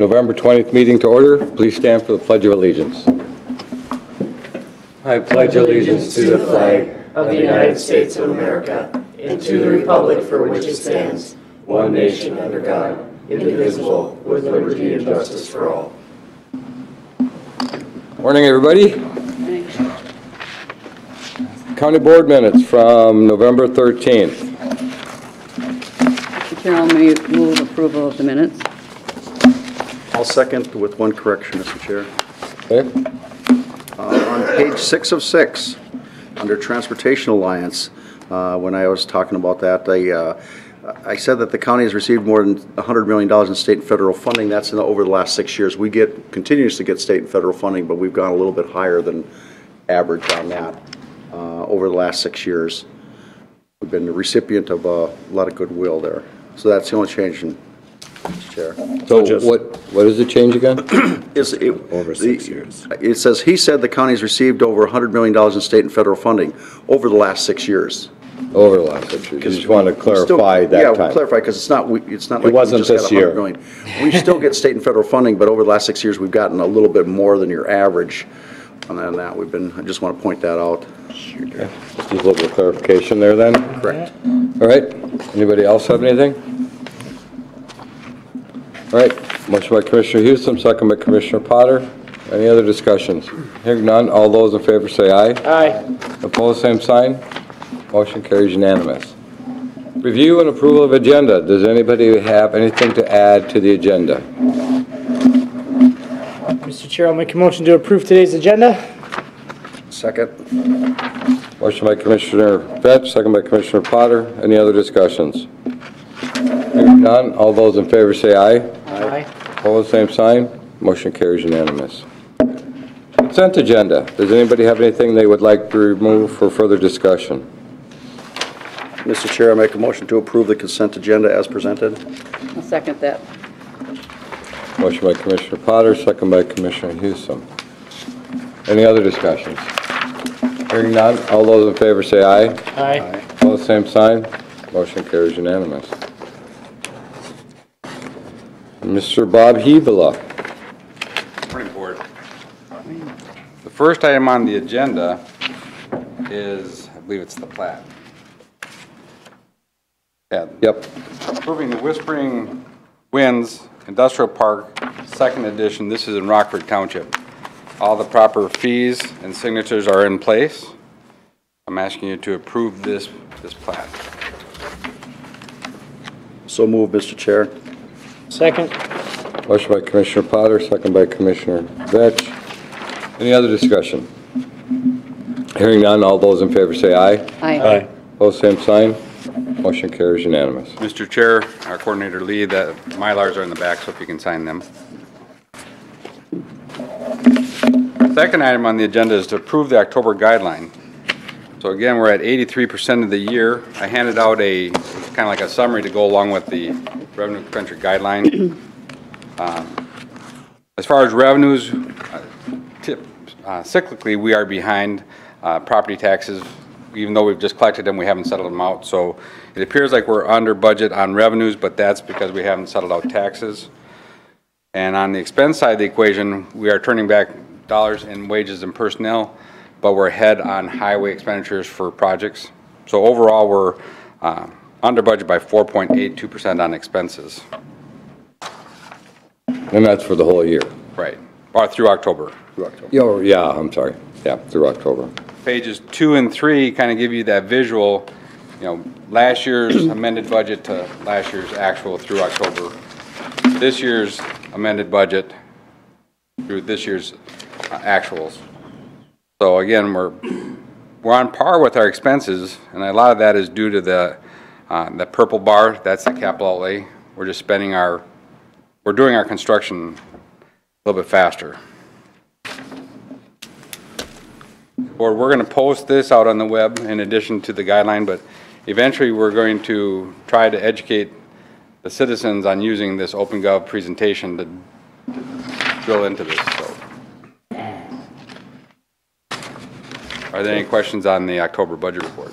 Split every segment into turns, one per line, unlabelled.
November 20th meeting to order. Please stand for the Pledge of Allegiance. I pledge allegiance to the flag
of the United States of America and to the republic for which it stands, one nation under God, indivisible, with liberty and justice for all.
Morning, everybody. County Board minutes from November 13th.
Mr. Chair, I'll move approval of the minutes.
I'll second with one correction, Mr. Chair.
Okay.
On page 6 of 6, under Transportation Alliance, when I was talking about that, I said that the county has received more than $100 million in state and federal funding. That's over the last 6 years. We continues to get state and federal funding, but we've gone a little bit higher than average on that over the last 6 years. We've been the recipient of a lot of goodwill there. So that's the only change in Mr. Chair.
So what is the change again?
Over 6 years. It says, he said the county's received over $100 million in state and federal funding over the last 6 years.
Over the last 6 years. You just want to clarify that time.
Yeah, clarify, because it's not like we just
wasn't
got
this
$100
year.
million. We still get state and federal funding, but over the last 6 years, we've gotten a little bit more than your average on that. I just want to point that out.
Okay. Just a little bit of clarification there then.
Correct.
All right. Anybody else have anything? All right, motion by Commissioner Houston, second by Commissioner Potter. Any other discussions? Hearing none, all those in favor say aye.
Aye.
Opposed, same sign. Motion carries unanimous. Review and approval of agenda. Does anybody have anything to add to the agenda?
Mr. Chair, I'll make a motion to approve today's agenda.
Second.
Motion by Commissioner Vetch, second by Commissioner Potter. Any other discussions? Hearing none, all those in favor say aye.
Aye.
Opposed, same sign. Motion carries unanimous. Consent agenda. Does anybody have anything they would like to remove for further discussion?
Mr. Chair, I make a motion to approve the consent agenda as presented.
I'll second that.
Motion by Commissioner Potter, second by Commissioner Houston. Any other discussions? Hearing none, all those in favor say aye.
Aye.
Opposed, same sign. Motion carries unanimous. Mr. Bob Hebela.
Morning, Board. The first item on the agenda is, I believe it's the plat. Yeah.
Yep.
Approving the Whispering Winds Industrial Park, second edition. This is in Rockford Township. All the proper fees and signatures are in place. I'm asking you to approve this plat.
So moved, Mr. Chair.
Second.
Motion by Commissioner Potter, second by Commissioner Vetch. Any other discussion? Hearing none, all those in favor say aye.
Aye.
Opposed, same sign. Motion carries unanimous.
Mr. Chair, our Coordinator Lee, the Mylars are in the back, so if you can sign them. Second item on the agenda is to approve the October guideline. So again, we're at 83% of the year. I handed out kind of like a summary to go along with the revenue expenditure guideline. As far as revenues, cyclically we are behind property taxes. Even though we've just collected them, we haven't settled them out. So it appears like we're under budget on revenues, but that's because we haven't settled out taxes. And on the expense side of the equation, we are turning back dollars in wages and personnel, but we're ahead on highway expenditures for projects. So overall, we're under budget by 4.82% on expenses.
And that's for the whole year.
Right, or through October.
Yeah, I'm sorry. Yeah, through October.
Pages 2 and 3 kind of give you that visual, last year's amended budget to last year's actual through October. This year's amended budget through this year's actuals. So again, we're on par with our expenses, and a lot of that is due to the purple bar. That's the capital outlay. We're just we're doing our construction a little bit faster. Or we're going to post this out on the web in addition to the guideline, but eventually we're going to try to educate the citizens on using this OpenGov presentation to drill into this. So, are there any questions on the October budget report?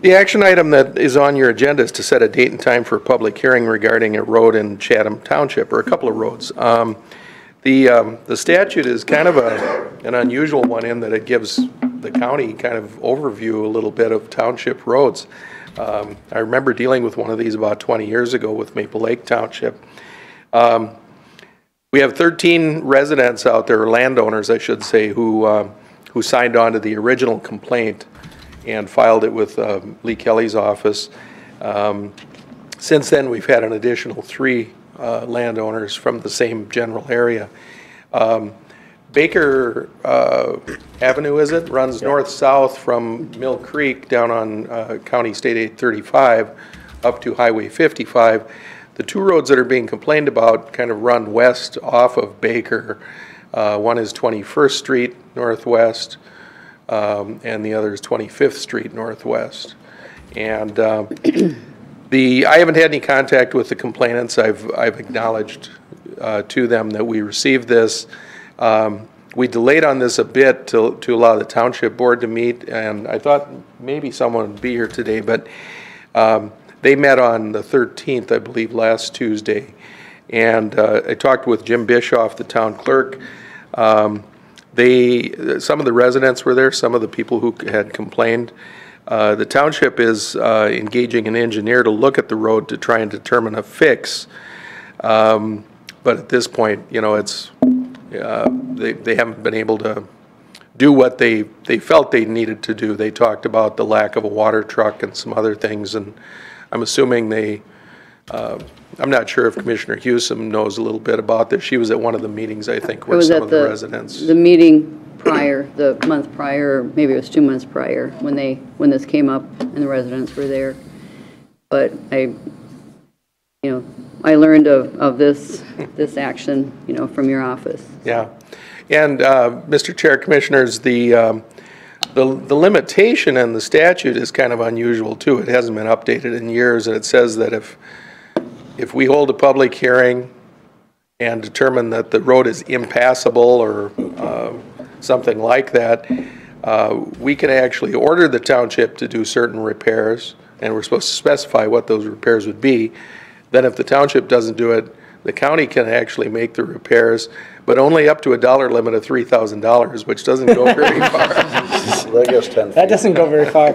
The action item that is on your agenda is to set a date and time for a public hearing regarding a road in Chatham Township, or a couple of roads. The statute is kind of an unusual one in that it gives the county kind of overview a little bit of township roads. I remember dealing with one of these about 20 years ago with Maple Lake Township. We have 13 residents out there, or landowners, I should say, who signed on to the original complaint and filed it with Lee Kelly's office. Since then, we've had an additional 3 landowners from the same general area. Baker Avenue, is it? Runs north-south from Mill Creek down on County State 835 up to Highway 55. The 2 roads that are being complained about kind of run west off of Baker. One is 21st Street Northwest, and the other is 25th Street Northwest. And I haven't had any contact with the complainants. I've acknowledged to them that we received this. We delayed on this a bit to allow the township board to meet, and I thought maybe someone would be here today, but they met on the 13th, I believe, last Tuesday. And I talked with Jim Bischoff, the town clerk. Some of the residents were there, some of the people who had complained. The township is engaging an engineer to look at the road to try and determine a fix. But at this point, you know, it's they haven't been able to do what they felt they needed to do. They talked about the lack of a water truck and some other things, and I'm assuming I'm not sure if Commissioner Hewsome knows a little bit about this. She was at one of the meetings, I think, with some of the residents.
The meeting prior, the month prior, or maybe it was 2 months prior, when this came up and the residents were there. But I learned of this action, from your office.
Yeah, and Mr. Chair, Commissioners, the limitation in the statute is kind of unusual too. It hasn't been updated in years, and it says that if we hold a public hearing and determine that the road is impassable or something like that, we can actually order the township to do certain repairs, and we're supposed to specify what those repairs would be. Then if the township doesn't do it, the county can actually make the repairs, but only up to a dollar limit of $3,000, which doesn't go very far.
That doesn't go very far.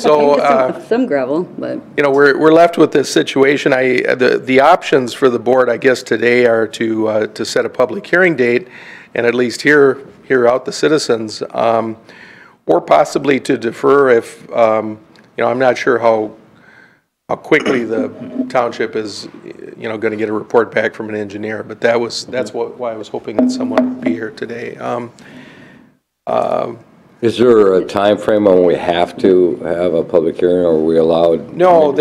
So
some gravel, but
we're left with this situation. The options for the board, I guess, today are to set a public hearing date and at least hear out the citizens, or possibly to defer if I'm not sure how quickly the township is going to get a report back from an engineer, but that's why I was hoping that someone would be here today.
Is there a time frame when we have to have a public hearing, or are we allowed?
No,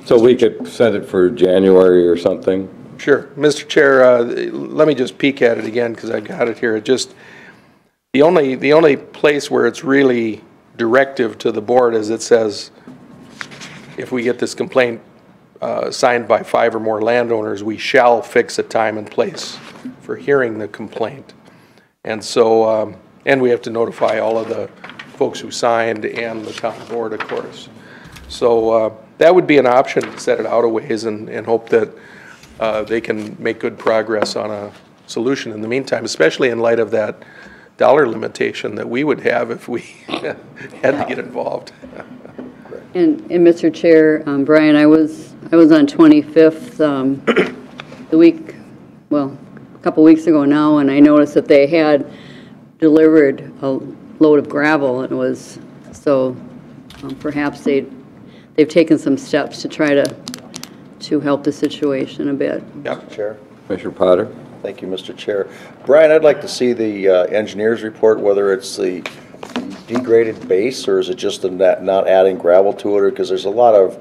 so we could set it for January or something?
Sure. Mr. Chair, let me just peek at it again because I got it here. The only place where it's really directive to the board is it says, if we get this complaint signed by 5 or more landowners, we shall fix a time and place for hearing the complaint. And so, and we have to notify all of the folks who signed and the town board, of course. So that would be an option to set it out a ways and hope that they can make good progress on a solution in the meantime, especially in light of that dollar limitation that we would have if we had to get involved.
And Mr. Chair, Brian, I was on 25th a couple weeks ago now, and I noticed that they had delivered a load of gravel, and it was so perhaps they've taken some steps to try to help the situation a bit.
Yep.
Chair.
Commissioner Potter?
Thank you, Mr. Chair. Brian, I'd like to see the engineer's report, whether it's the degraded base or is it just the not adding gravel to it, or because there's a lot of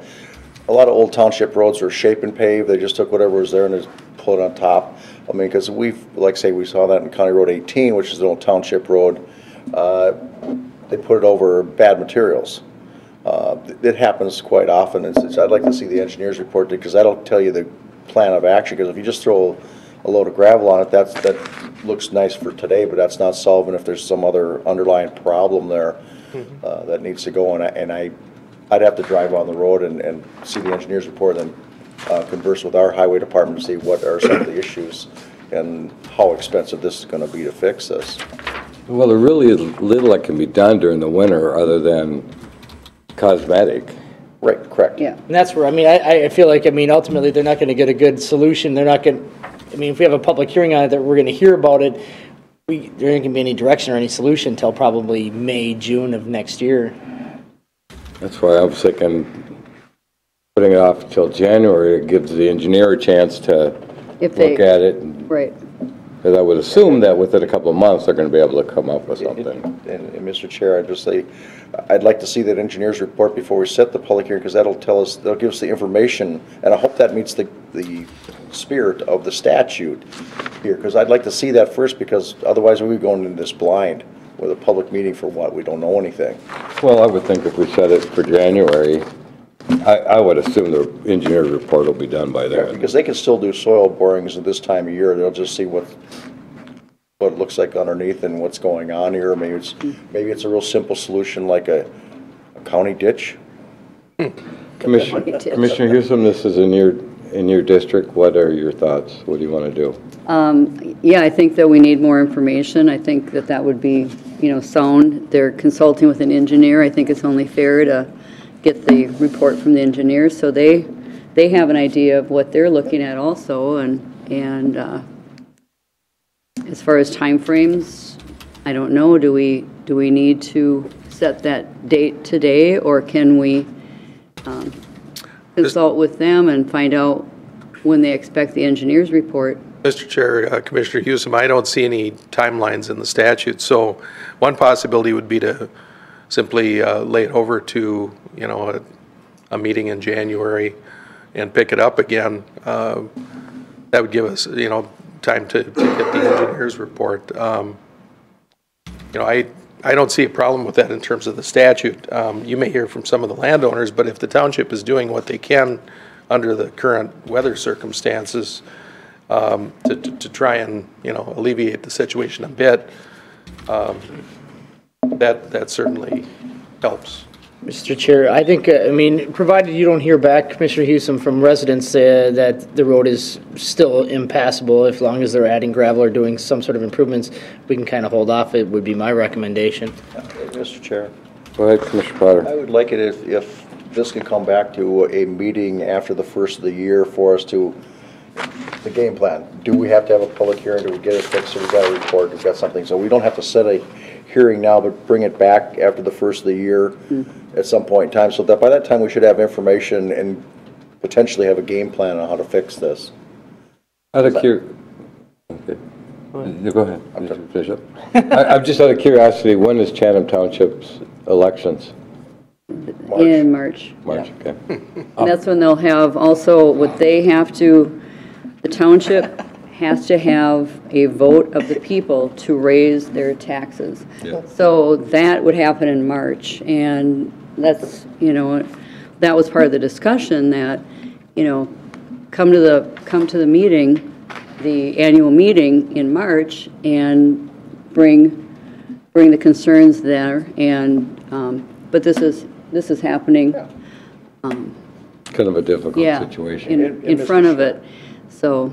old township roads are shape and pave. They just took whatever was there and just put it on top. I mean, because we saw that in County Road 18, which is an old township road. They put it over bad materials. It happens quite often. I'd like to see the engineer's report because that'll tell you the plan of action. Because if you just throw a load of gravel on it, that looks nice for today, but that's not solving if there's some other underlying problem there that needs to go on. And I'd have to drive on the road and see the engineer's report and converse with our highway department to see what are some of the issues and how expensive this is going to be to fix this.
Well, there really is little that can be done during the winter other than cosmetic.
Right, correct.
Yeah.
And that's where, I mean, I feel like, I mean, ultimately, they're not going to get a good solution. They're not going, I mean, if we have a public hearing on it, that we're going to hear about it, there ain't going to be any direction or any solution until probably May, June of next year.
That's why I was thinking putting it off until January. It gives the engineer a chance to
If they-
look at it.
Right.
Because I would assume that within a couple of months, they're going to be able to come up with something.
And Mr. Chair, I'd just say, I'd like to see that engineer's report before we set the public hearing, because that'll tell us, that'll give us the information, and I hope that meets the spirit of the statute here, because I'd like to see that first, because otherwise we'll be going into this blind with a public meeting for what? We don't know anything.
Well, I would think if we set it for January, I would assume the engineer's report will be done by then.
Because they can still do soil borings at this time of year. They'll just see what it looks like underneath and what's going on here. Maybe it's a real simple solution like a county ditch.
Commissioner Hewsom, this is in your district. What are your thoughts? What do you want to do?
Yeah, I think that we need more information. I think that that would be, sound. They're consulting with an engineer. I think it's only fair to get the report from the engineers, so they have an idea of what they're looking at also, and as far as timeframes, I don't know, do we need to set that date today, or can we consult with them and find out when they expect the engineer's report?
Mr. Chair, Commissioner Hewsom, I don't see any timelines in the statute, so one possibility would be to simply lay it over to, a meeting in January and pick it up again. That would give us, time to get the engineer's report. I don't see a problem with that in terms of the statute. You may hear from some of the landowners, but if the township is doing what they can under the current weather circumstances to try and, alleviate the situation a bit, that certainly helps.
Mr. Chair, I think, provided you don't hear back, Commissioner Hewsom, from residents that the road is still impassable, as long as they're adding gravel or doing some sort of improvements, we can kind of hold off. It would be my recommendation.
Mr. Chair.
Go ahead, Commissioner Potter.
I would like it if this could come back to a meeting after the first of the year for us to, the game plan. Do we have to have a public hearing? Do we get it fixed? So we've got a report, we've got something. So we don't have to set a hearing now, but bring it back after the first of the year at some point in time. So that by that time we should have information and potentially have a game plan on how to fix this.
Out of okay. Go ahead. Finish up. I'm just out of curiosity, when is Chatham Township's elections?
March. In March.
March, okay.
And that's when they'll have also, what they have to, the township has to have a vote of the people to raise their taxes.
Yeah.
So that would happen in March, and that's, that was part of the discussion that, come to the meeting, the annual meeting in March, and bring the concerns there, and, but this is happening.
Kind of a difficult situation.
In front of it, so,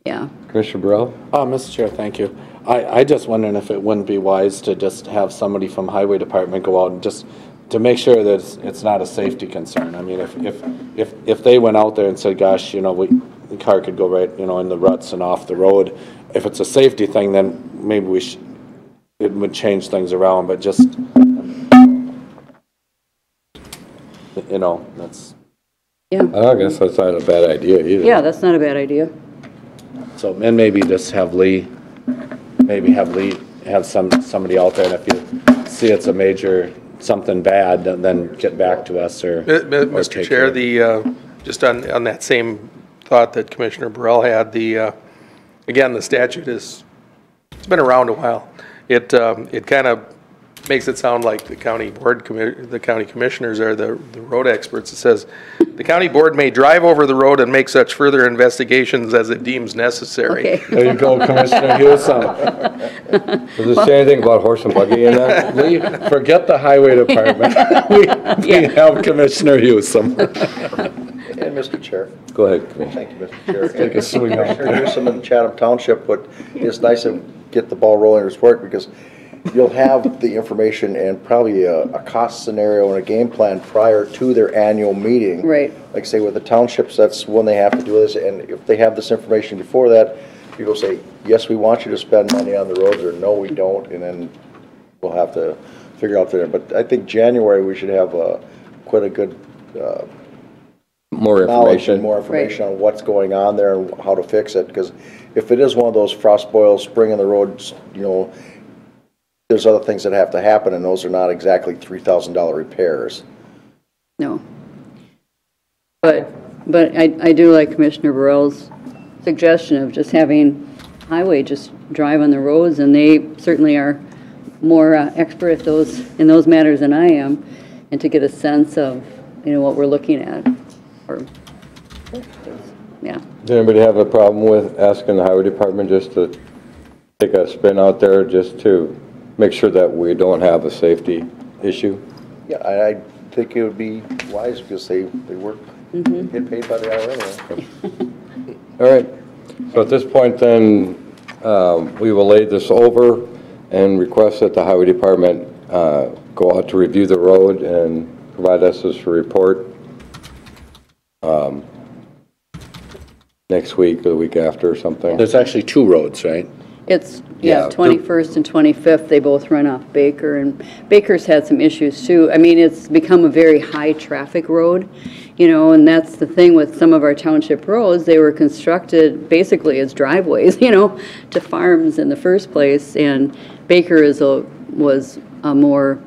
yeah.
Commissioner Burrell?
Mr. Chair, thank you. I just wondering if it wouldn't be wise to just have somebody from Highway Department go out and just to make sure that it's not a safety concern. I mean, if they went out there and said, gosh, the car could go right, in the ruts and off the road. If it's a safety thing, then maybe it would change things around, but just, that's.
Yeah.
I guess that's not a bad idea either.
Yeah, that's not a bad idea.
So, and maybe just have have somebody out there, and if you see it's a major, something bad, then get back to us or
Mr. Chair, just on that same thought that Commissioner Burrell had, again, the statute it's been around a while. It kind of makes it sound like the county the county commissioners are the road experts. It says, "The county board may drive over the road and make such further investigations as it deems necessary."
Okay.
There you go, Commissioner Hewson.
Does it say anything about horse and buggy in that?
We forget the highway department. We have Commissioner Hewson.
And Mr. Chair.
Go ahead, Commissioner.
Thank you, Mr. Chair.
Take a swing on it.
Commissioner Newsom in Chatham Township, but it's nice to get the ball rolling in his work because you'll have the information and probably a cost scenario and a game plan prior to their annual meeting.
Right.
Like say with the townships, that's when they have to do this, and if they have this information before that, people say, yes, we want you to spend money on the roads, or no, we don't, and then we'll have to figure out there. But I think January, we should have quite a good
More
knowledge and
information.
more information on what's going on there and how to fix it, because if it is one of those frost boils, spring in the roads, you know, there's other things that have to happen, and those are not exactly $3,000 repairs.
No. But I do like Commissioner Burrell's suggestion of just having highway just drive on the roads, and they certainly are more expert at in those matters than I am, and to get a sense of, you know, what we're looking at. Or, yeah.
Does anybody have a problem with asking the highway department just to take a spin out there just to make sure that we don't have a safety issue?
Yeah, I think it would be wise because they work, get paid by the hour anyway.
All right. So at this point then, we will lay this over and request that the highway department go out to review the road and provide us this report next week or the week after or something.
There's actually 2 roads, right?
It's,
Yeah,
21st and 25th, they both run off Baker, and Baker's had some issues too. I mean, it's become a very high-traffic road, you know, and that's the thing with some of our township roads. They were constructed basically as driveways, you know, to farms in the first place, and Baker was a more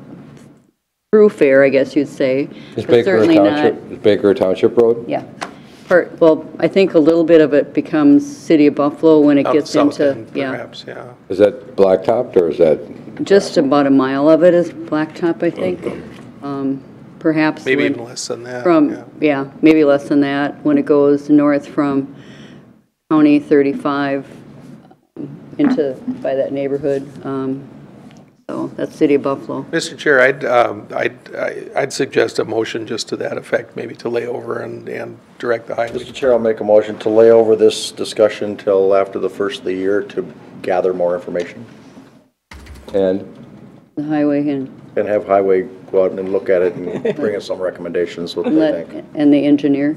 thoroughfare, I guess you'd say.
Is
but
Baker a
certainly
township, is Baker a township road?
Yeah. Well, I think a little bit of it becomes City of Buffalo when it
Out
gets
south
into,
end,
yeah.
perhaps, yeah.
Is that blacktopped or is that?
Just about a mile of it is blacktop, I think. Perhaps.
Maybe
when-
even less than that.
From, yeah, maybe less than that, when it goes north from County 35 into, by that neighborhood. So that's City of Buffalo.
Mr. Chair, I'd suggest a motion just to that effect, maybe to lay over and direct the highway.
Mr. Chair, I'll make a motion to lay over this discussion till after the first of the year to gather more information
And
The highway and
have highway go out and look at it and bring us some recommendations, what they think.
and the engineer.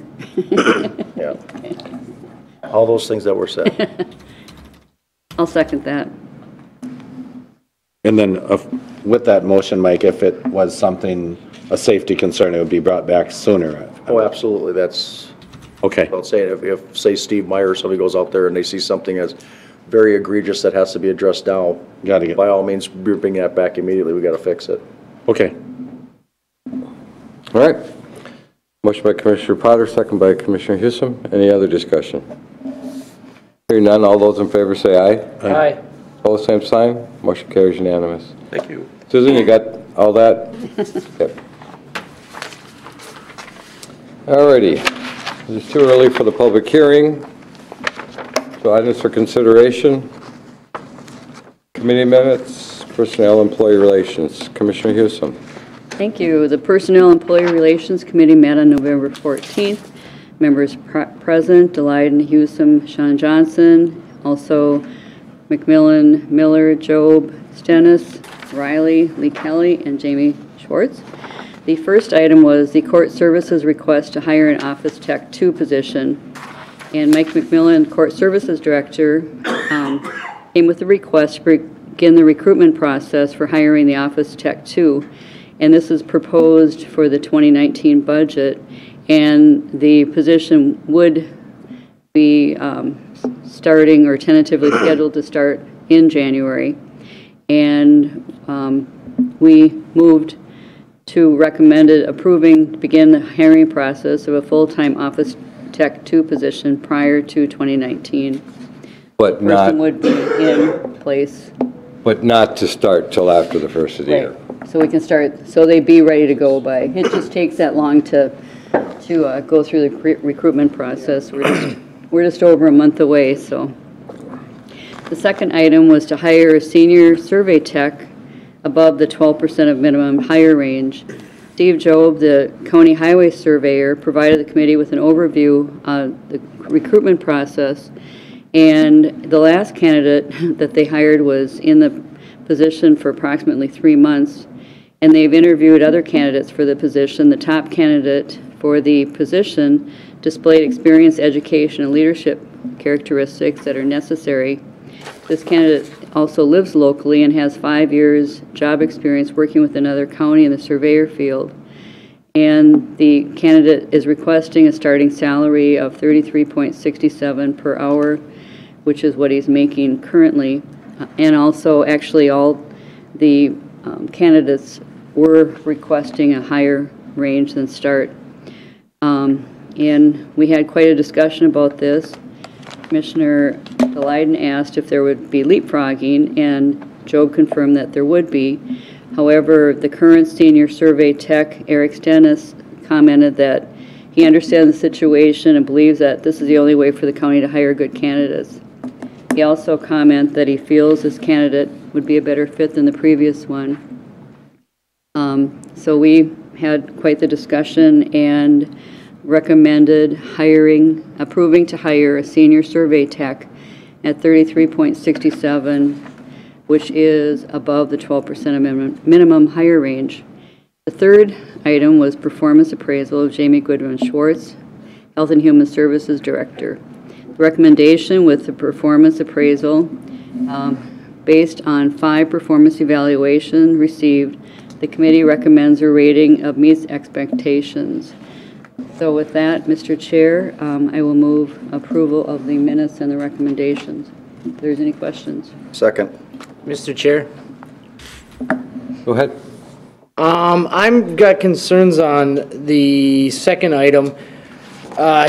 Yeah. All those things that were said.
I'll second that.
And then with that motion, Mike, if it was something, a safety concern, it would be brought back sooner.
Oh, absolutely, that's
Okay.
about saying, if, say, Steve Meyer, or somebody goes out there and they see something that's very egregious that has to be addressed now,
Gotta get,
by all means, we're bringing that back immediately, we gotta fix it.
okay.
all right. Motion by Commissioner Potter, second by Commissioner Hewson. Any other discussion? Hearing none, all those in favor say aye.
Aye.
Opposed, same sign. Motion carries unanimous.
Thank you.
Susan, you got all that? Okay. All righty. It's too early for the public hearing. So items for consideration. Committee minutes, personnel, employee relations. Commissioner Hewson.
Thank you. The Personnel Employee Relations Committee met on November 14th. Members present, Delighten, Hewson, Sean Johnson, also McMillan, Miller, Job, Stennis, Riley, Lee Kelly, and Jamie Schwartz. The first item was the Court Services request to hire an Office Tech 2 position. And Mike McMillan, Court Services Director, came with the request to begin the recruitment process for hiring the Office Tech 2. And this is proposed for the 2019 budget. And the position would be starting or tentatively scheduled to start in January. And we moved to recommended approving, begin the hiring process of a full-time Office Tech 2 position prior to 2019.
But
Person
not,
would be in place.
but not to start till after the first of the year.
so we can start, so they be ready to go by. It just takes that long to go through the recruitment process. We're just over a month away, so. The second item was to hire a senior survey tech above the 12% of minimum hire range. Steve Job, the county highway surveyor, provided the committee with an overview of the recruitment process. And the last candidate that they hired was in the position for approximately 3 months. And they've interviewed other candidates for the position. The top candidate for the position displayed experience, education, and leadership characteristics that are necessary. This candidate also lives locally and has 5 years job experience working with another county in the surveyor field. And the candidate is requesting a starting salary of $33.67 per hour, which is what he's making currently. And also, actually, all the candidates were requesting a higher range than start. And we had quite a discussion about this. Commissioner Leiden asked if there would be leapfrogging, and Job confirmed that there would be. However, the current senior survey tech, Eric Stennis, commented that he understands the situation and believes that this is the only way for the county to hire good candidates. He also commented that he feels this candidate would be a better fit than the previous one. So we had quite the discussion and recommended approving to hire a senior survey tech at $33.67, which is above the 12% of minimum hire range. The third item was performance appraisal of Jamie Goodwin Schwartz, Health and Human Services Director. The recommendation with the performance appraisal, based on 5 performance evaluations received, the committee recommends a rating of meets expectations. So with that, Mr. Chair, I will move approval of the minutes and the recommendations. If there's any questions.
Second.
Mr. Chair.
Go ahead.
I'm got concerns on the second item,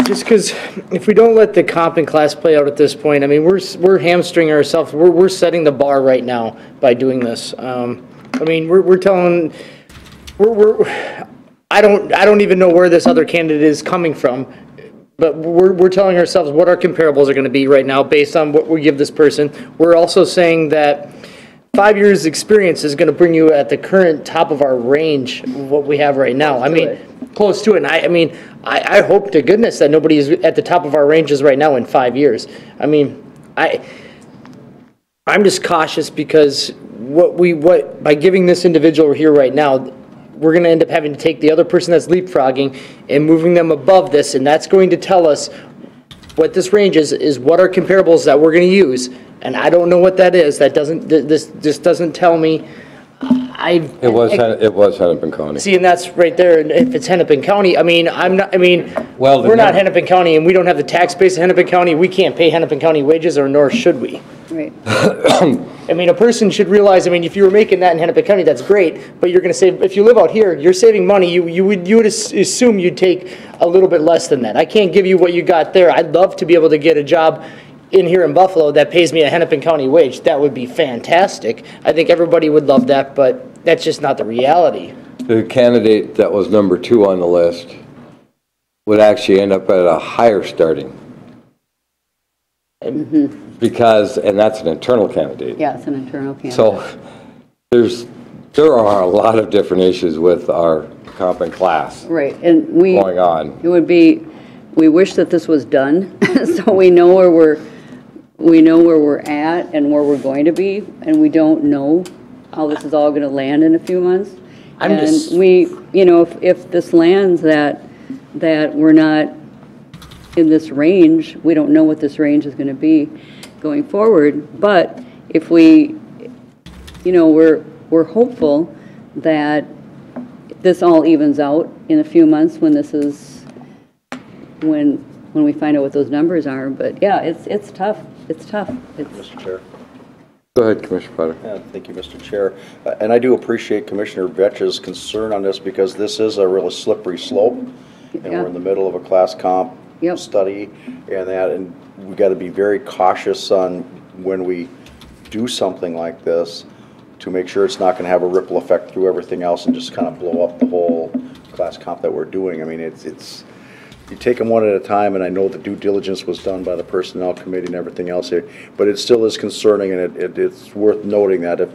just because if we don't let the comp and class play out at this point, I mean, we're hamstringing ourselves. We're setting the bar right now by doing this. I mean, we're telling, I don't even know where this other candidate is coming from, but we're telling ourselves what our comparables are going to be right now based on what we give this person. We're also saying that 5 years experience is going to bring you at the current top of our range of what we have right now. I mean, close to it. And I mean, I hope to goodness that nobody is at the top of our ranges right now in 5 years. I mean, I'm just cautious because by giving this individual here right now, we're going to end up having to take the other person that's leapfrogging and moving them above this, and that's going to tell us what this range is what are comparables that we're going to use, and I don't know what that is. That doesn't, this just doesn't tell me.
It was Hennepin County.
See, and that's right there. And if it's Hennepin County, I mean,
Well,
we're not Hennepin County, and we don't have the tax base of Hennepin County. We can't pay Hennepin County wages, or nor should we.
Right.
I mean, a person should realize, I mean, if you were making that in Hennepin County, that's great, but you're going to save, if you live out here, you're saving money, you would assume you'd take a little bit less than that. I can't give you what you got there. I'd love to be able to get a job in here in Buffalo that pays me a Hennepin County wage. That would be fantastic. I think everybody would love that, but that's just not the reality.
The candidate that was number 2 on the list would actually end up at a higher starting. Because, and that's an internal candidate.
Yeah, it's an internal candidate.
So there are a lot of different issues with our comp and class
right, and
going on.
It would be, we wish that this was done, so we know where we're at and where we're going to be, and we don't know how this is all going to land in a few months. We, you know, if this lands that we're not in this range, we don't know what this range is going to be going forward. But if we, you know, we're hopeful that this all evens out in a few months when this is, when we find out what those numbers are. But yeah, it's tough. It's tough.
Mr. Chair.
Go ahead, Commissioner Potter.
Yeah, thank you, Mr. Chair. And I do appreciate Commissioner Vetch's concern on this because this is a really slippery slope. And we're in the middle of a class comp study and we got to be very cautious on when we do something like this to make sure it's not going to have a ripple effect through everything else and just kind of blow up the whole class comp that we're doing. I mean, it's you take them one at a time, and I know the due diligence was done by the personnel committee and everything else here, but it still is concerning, and it's worth noting that if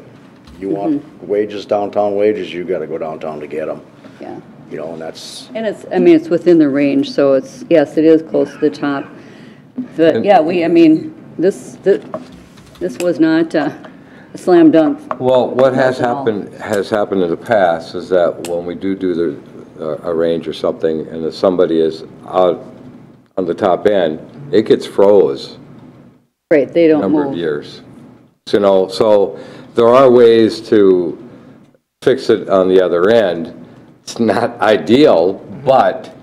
you want wages, downtown wages, you got to go downtown to get them.
Yeah.
You know, and that's.
And it's, I mean, it's within the range, so it's, yes, it is close to the top. But, yeah, I mean, this was not a slam dunk.
Well, what has
Not at all.
happened in the past is that when we do a range or something, and if somebody is out on the top end, it gets froze
Right, they
a
don't
number of
move.
years. So, you know, so there are ways to fix it on the other end. It's not ideal, but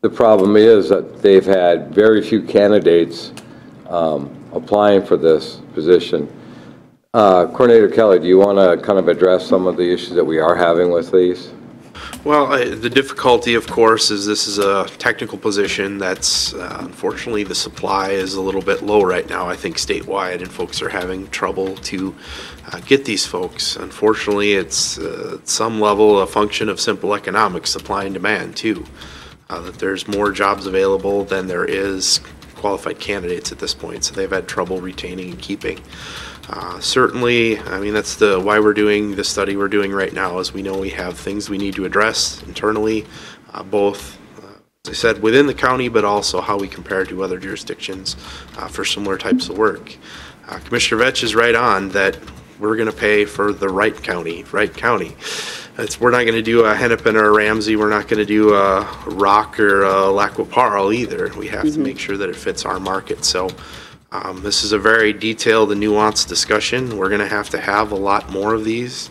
the problem is that they've had very few candidates applying for this position. Coordinator Kelly, do you want to kind of address some of the issues that we are having with these?
Well, the difficulty, of course, is this is a technical position that's, unfortunately, the supply is a little bit low right now, I think statewide, and folks are having trouble to get these folks. Unfortunately, it's at some level a function of simple economics, supply and demand, too. That there's more jobs available than there is qualified candidates at this point, so they've had trouble retaining and keeping. Certainly, I mean, that's why we're doing the study we're doing right now, is we know we have things we need to address internally, both, as I said, within the county, but also how we compare to other jurisdictions for similar types of work. Commissioner Vetch is right on that we're going to pay for the Wright County. We're not going to do a Hennepin or a Ramsey. We're not going to do a Rock or a Lac-Qui-Parle either. We have to make sure that it fits our market. So this is a very detailed and nuanced discussion. We're going to have a lot more of these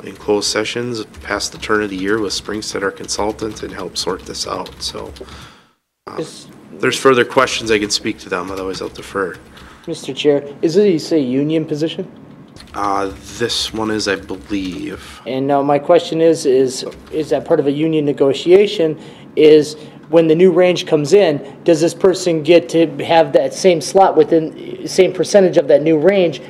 in closed sessions past the turn of the year with Springstead, our consultant, and help sort this out. So if there's further questions, I can speak to them. Otherwise, I'll defer.
Mr. Chair, is it, you say, union position?
This one is, I believe.
And now my question is that part of a union negotiation is when the new range comes in, does this person get to have that same slot within, same percentage of that new range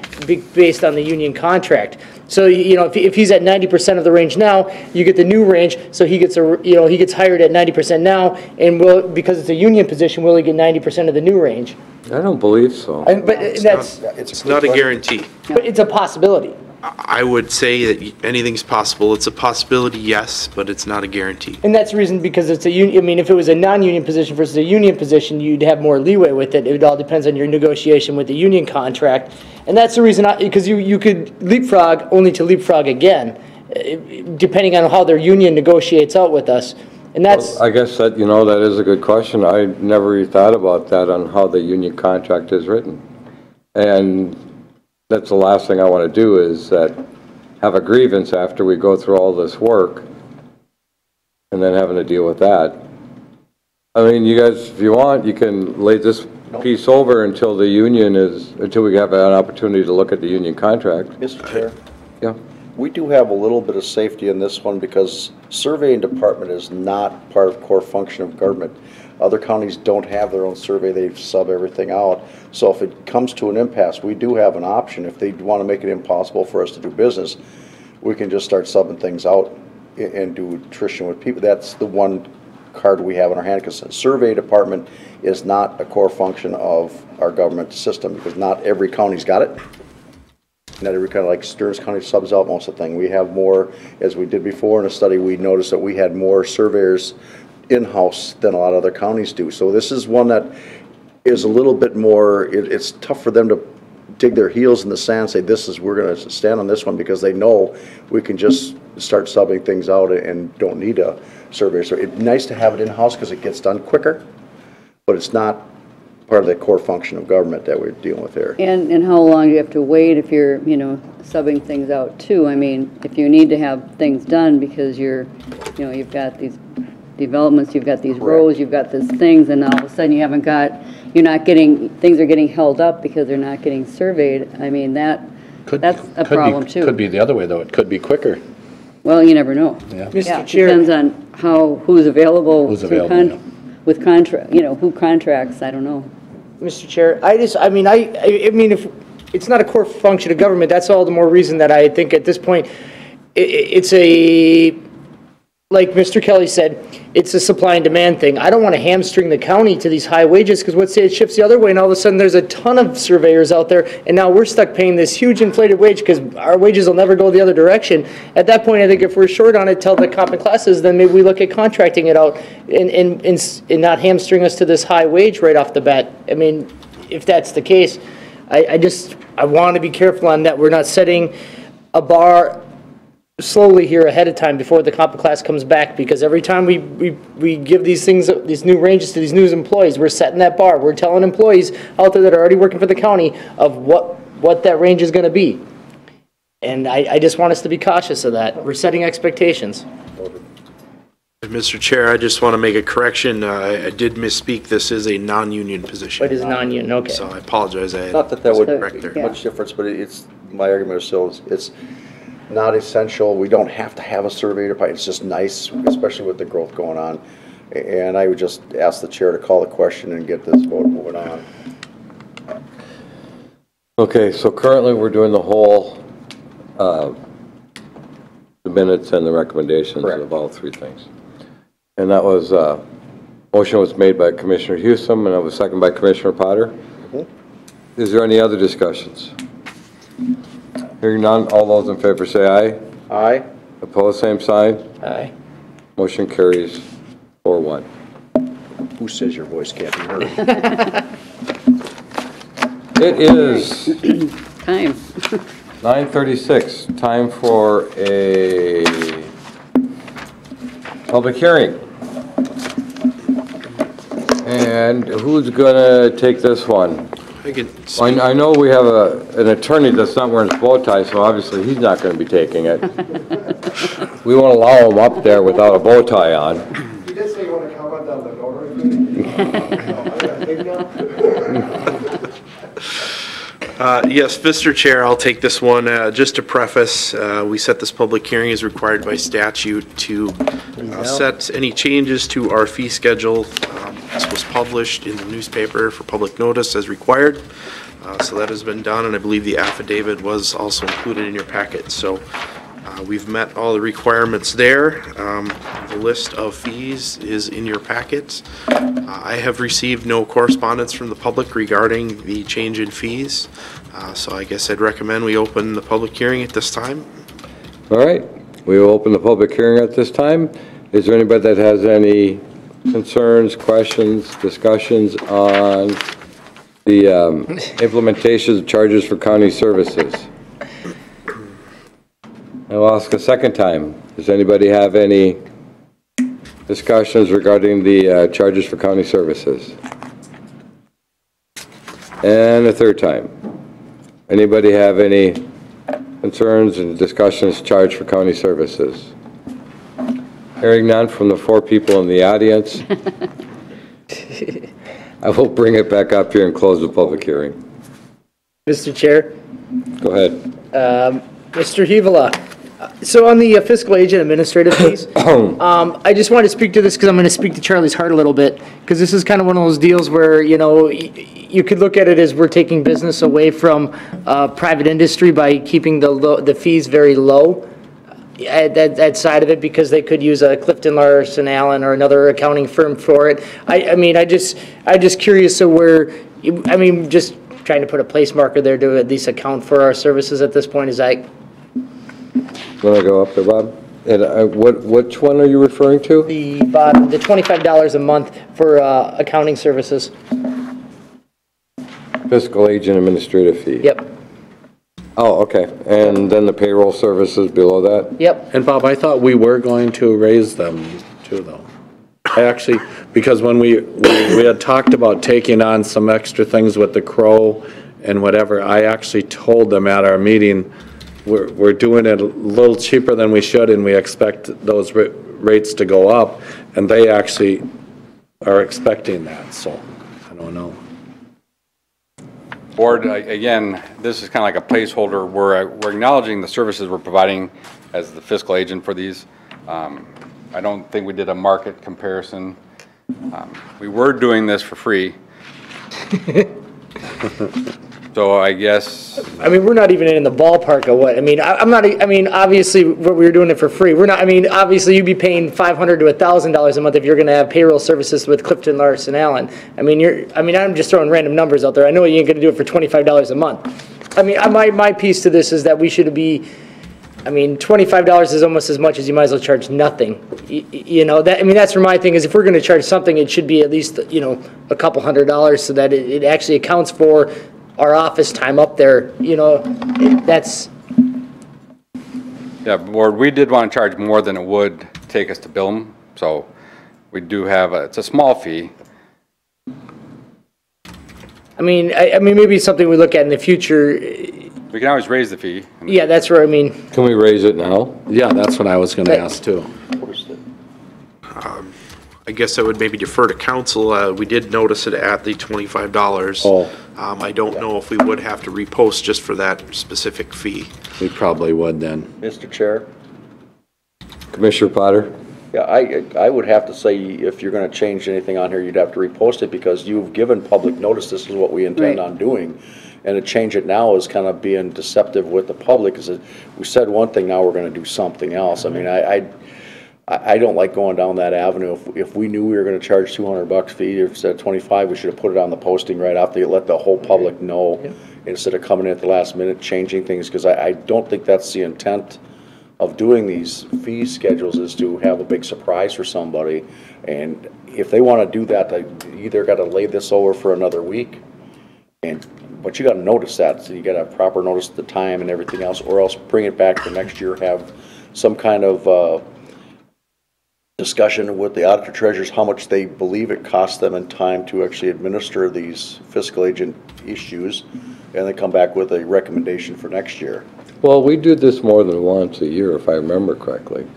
based on the union contract? So, you know, if he's at 90% of the range now, you get the new range, so he gets he gets hired at 90% now, and because it's a union position, will he get 90% of the new range?
I don't believe so.
But
It's not a guarantee.
But it's a possibility.
I would say that anything's possible. It's a possibility, yes, but it's not a guarantee.
And that's the reason, because it's a union. I mean, if it was a non-union position versus a union position, you'd have more leeway with it. It all depends on your negotiation with the union contract. And that's the reason, because you could leapfrog only to leapfrog again, depending on how their union negotiates out with us. And that's,
I guess that, you know, that is a good question. I never really thought about that on how the union contract is written. And that's the last thing I want to do, is that have a grievance after we go through all this work and then having to deal with that. I mean, you guys, if you want, you can lay this piece over until the union until we have an opportunity to look at the union contract.
Mr. Chair?
Yeah.
We do have a little bit of safety in this one because surveying department is not part of core function of government. Other counties don't have their own survey, they sub everything out. So if it comes to an impasse, we do have an option. If they want to make it impossible for us to do business, we can just start subbing things out and do attrition with people. That's the one card we have in our hand, because the survey department is not a core function of our government system, because not every county's got it. Not every county, like Stearns County subs out most of the thing. We have more, as we did before in a study, we noticed that we had more surveyors in-house than a lot of other counties do. So this is one that is a little bit more, it's tough for them to dig their heels in the sand and say, we're going to stand on this one, because they know we can just start subbing things out and don't need a surveyor. So it's nice to have it in-house because it gets done quicker, but it's not part of the core function of government that we're dealing with here.
And how long do you have to wait if you're, subbing things out too? I mean, if you need to have things done because you've got these developments, you've got these roads, you've got these things, and all of a sudden things are getting held up because they're not getting surveyed. I mean, that's a problem too.
Could be the other way, though. It could be quicker.
Well, you never know.
Yeah.
Mr. Chair.
Depends on who's available.
Yeah.
With contract, who contracts, I don't know.
Mr. Chair, I mean, if it's not a core function of government. That's all the more reason that I think at this point, it's like Mr. Kelly said, it's a supply and demand thing. I don't want to hamstring the county to these high wages, because let's say it shifts the other way and all of a sudden there's a ton of surveyors out there and now we're stuck paying this huge inflated wage because our wages will never go the other direction. At that point, I think if we're short on it, tell the comp and classes, then maybe we look at contracting it out and not hamstring us to this high wage right off the bat. I mean, if that's the case, I want to be careful on that. We're not setting a bar slowly here ahead of time before the comp class comes back, because every time we give these things, these new ranges to these new employees, we're setting that bar. We're telling employees out there that are already working for the county of what that range is going to be. And I just want us to be cautious of that. We're setting expectations.
Mr. Chair, I just want to make a correction. I did misspeak. This is a non-union position.
It is non-union, okay.
So I apologize.
Not that that would
correct
make
there.
much difference, but my argument is still, it's not essential. We don't have to have a survey department. It's just nice, especially with the growth going on. And I would just ask the chair to call the question and get this vote moving on.
Okay, so currently we're doing the whole, the minutes and the recommendations
Correct.
of all three things. And that was, motion was made by Commissioner Hewsome and it was seconded by Commissioner Potter. Mm-hmm. Is there any other discussions? Hearing none, all those in favor say aye.
Aye.
Opposed, same sign.
Aye.
Motion carries 4-1.
Who says your voice can't be heard?
It is
Time.
9:36, time for a public hearing. And who's gonna take this one?
I can
I know we have an attorney that's not wearing his bow tie, so obviously he's not gonna be taking it. We won't allow him up there without a bow tie on.
You did say you want to comment on the
Yes, Mr. Chair, I'll take this one. Just to preface, we set this public hearing as required by statute to set any changes to our fee schedule. This was published in the newspaper for public notice as required. So that has been done, and I believe the affidavit was also included in your packet. So we've met all the requirements there. The list of fees is in your packets. I have received no correspondence from the public regarding the change in fees. So I guess I'd recommend we open the public hearing at this time.
All right, we will open the public hearing at this time. Is there anybody that has any concerns, questions, discussions on the implementation of charges for county services? I'll ask a second time. Does anybody have any discussions regarding the charges for county services? And a third time. Anybody have any concerns and discussions charged for county services? Hearing none from the four people in the audience, I will bring it back up here and close the public hearing.
Mr. Chair?
Go ahead.
Mr. Hevola, so on the fiscal agent administrative fees, I just want to speak to this because I'm going to speak to Charlie's heart a little bit, because this is kind of one of those deals where, you know, you could look at it as we're taking business away from private industry by keeping the fees very low at that side of it, because they could use a Clifton Larson Allen or another accounting firm for it. I mean, I just curious, so just trying to put a place marker there to at least account for our services at this point. Is that?
Want to go up there, Bob? And which one are you referring to?
The bottom, the $25 a month for accounting services.
Fiscal agent administrative fee.
Yep.
Oh, okay. And then the payroll services below that?
Yep.
And Bob, I thought we were going to raise them too, though. I actually, because when we had talked about taking on some extra things with the Crow and whatever, I actually told them at our meeting, we're doing it a little cheaper than we should, and we expect those rates to go up, and they actually are expecting that, so I don't know.
Board, again, this is kind of like a placeholder. We're acknowledging the services we're providing as the fiscal agent for these. I don't think we did a market comparison. We were doing this for free. So I guess,
I mean, we're not even in the ballpark of what, I mean, I'm not, I mean, obviously, what we were doing it for free. We're not, I mean, obviously, you'd be paying $500 to $1,000 a month if you're gonna have payroll services with Clifton, Larson, Allen. I mean, I'm just throwing random numbers out there. I know you ain't gonna do it for $25 a month. I mean, my piece to this is that we should be, I mean, $25 is almost as much as you might as well charge nothing. You know, that, I mean, that's where my thing is, if we're gonna charge something, it should be at least, you know, a couple $100 so that it actually accounts for our office time up there, you know, that's.
yeah, board, we did want to charge more than it would take us to bill them, so we do have it's a small fee.
I mean, maybe it's something we look at in the future.
We can always raise the fee.
Yeah, that's where, I mean,
Can we raise it now?
Yeah, that's what I was gonna ask too.
I guess I would maybe defer to council. We did notice it at the $25.
Oh.
I don't know if we would have to repost just for that specific fee.
We probably would then.
Mr. Chair?
Commissioner Potter?
Yeah, I would have to say, if you're gonna change anything on here, you'd have to repost it, because you've given public notice this is what we intend
Right.
on doing. And to change it now is kind of being deceptive with the public, because we said one thing, now we're gonna do something else. I mean, I don't like going down that avenue. If we knew we were gonna charge $200 fee instead of 25, we should have put it on the posting right after, let the whole public know, instead of coming in at the last minute, changing things, because I don't think that's the intent of doing these fee schedules, is to have a big surprise for somebody. And if they wanna do that, they either gotta lay this over for another week, but you gotta notice that, so you gotta have proper notice of the time and everything else, or else bring it back for next year, have some kind of, discussion with the auditor treasurers, how much they believe it costs them in time to actually administer these fiscal agent issues, and then come back with a recommendation for next year.
Well, we do this more than once a year, if I remember correctly.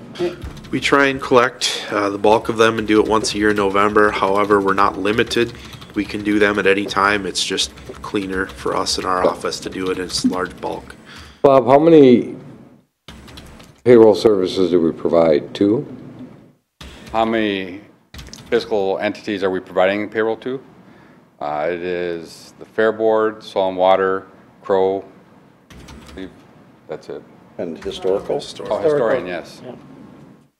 We try and collect the bulk of them and do it once a year in November. However, we're not limited. We can do them at any time. It's just cleaner for us in our office to do it in large bulk.
Bob, how many payroll services do we provide? 2?
How many fiscal entities are we providing payroll to? It is the Fair Board, Soil and Water, Crow, I believe that's it.
And historical.
Oh, historian, yes.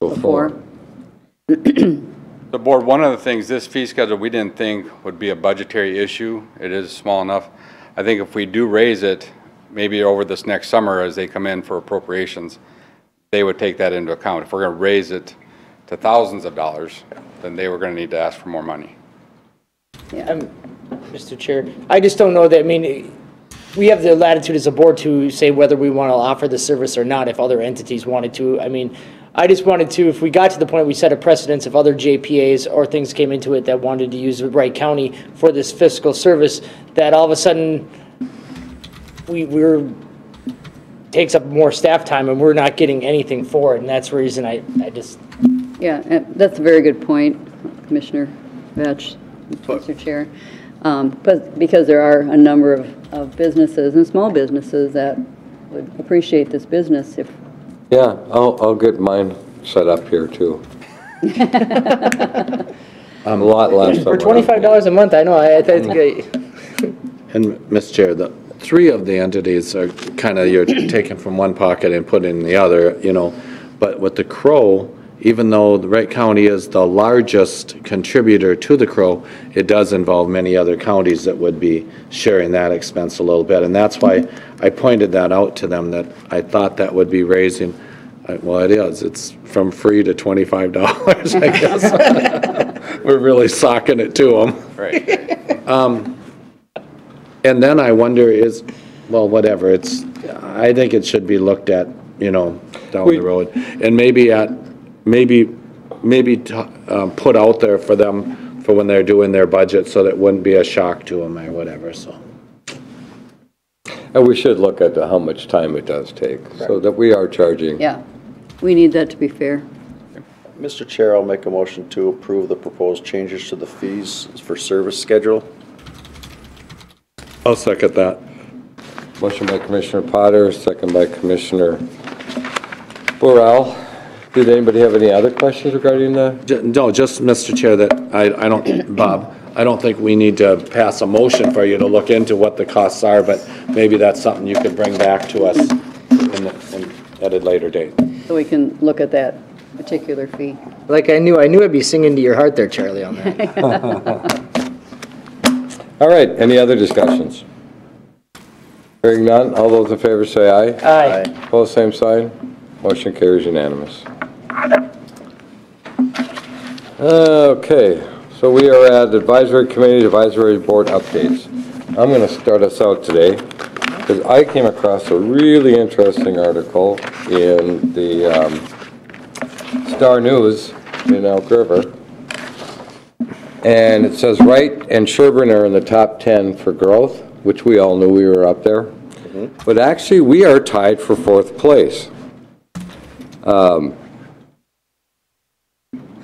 So 4.
The board, one of the things, this fee schedule, we didn't think would be a budgetary issue. It is small enough. I think if we do raise it, maybe over this next summer as they come in for appropriations, they would take that into account. If we're going to raise it to thousands of dollars, then they were going to need to ask for more money.
Mr. Chair, I just don't know that, I mean, we have the latitude as a board to say whether we want to offer the service or not if other entities wanted to. I mean, I just wanted to, if we got to the point we set a precedence if other JPAs or things came into it that wanted to use Wright County for this fiscal service, that all of a sudden we're takes up more staff time and we're not getting anything for it, and that's the reason I just.
Yeah, that's a very good point, Commissioner Vetch, Mr. Chair. But because there are a number of businesses and small businesses that would appreciate this business if.
Yeah, I'll get mine set up here too. A lot less.
For $25 a month, I know, I think
And, Mr. Chair, the 3 of the entities are kind of, you're taking from one pocket and put in the other, you know. But with the Crow, even though the Wright County is the largest contributor to the Crow, it does involve many other counties that would be sharing that expense a little bit. And that's why I pointed that out to them, that I thought that would be raising, well, it is. It's from free to $25, I guess. We're really socking it to them.
Right.
And then I wonder well, whatever, I think it should be looked at, you know, down the road. And maybe put out there for them for when they're doing their budget, so that it wouldn't be a shock to them or whatever, so.
And we should look at how much time it does take, so that we are charging.
Yeah, we need that to be fair.
Mr. Chair, I'll make a motion to approve the proposed changes to the fees for service schedule.
I'll second that.
Motion by Commissioner Potter, second by Commissioner Burrell. Did anybody have any other questions regarding the?
No, just, Mr. Chair, that I don't, Bob, I don't think we need to pass a motion for you to look into what the costs are, but maybe that's something you could bring back to us at a later date.
So we can look at that particular fee.
Like I knew I'd be singing to your heart there, Charlie, on that.
All right, any other discussions? Hearing none, all those in favor say aye.
Aye.
Opposed, same sign. Motion carries unanimous. Okay, so we are at Advisory Committee, Advisory Board updates. I'm going to start us out today because I came across a really interesting article in the Star News in Elk River. And it says Wright and Sherburne are in the top 10 for growth, which we all knew we were up there. But actually, we are tied for 4th place.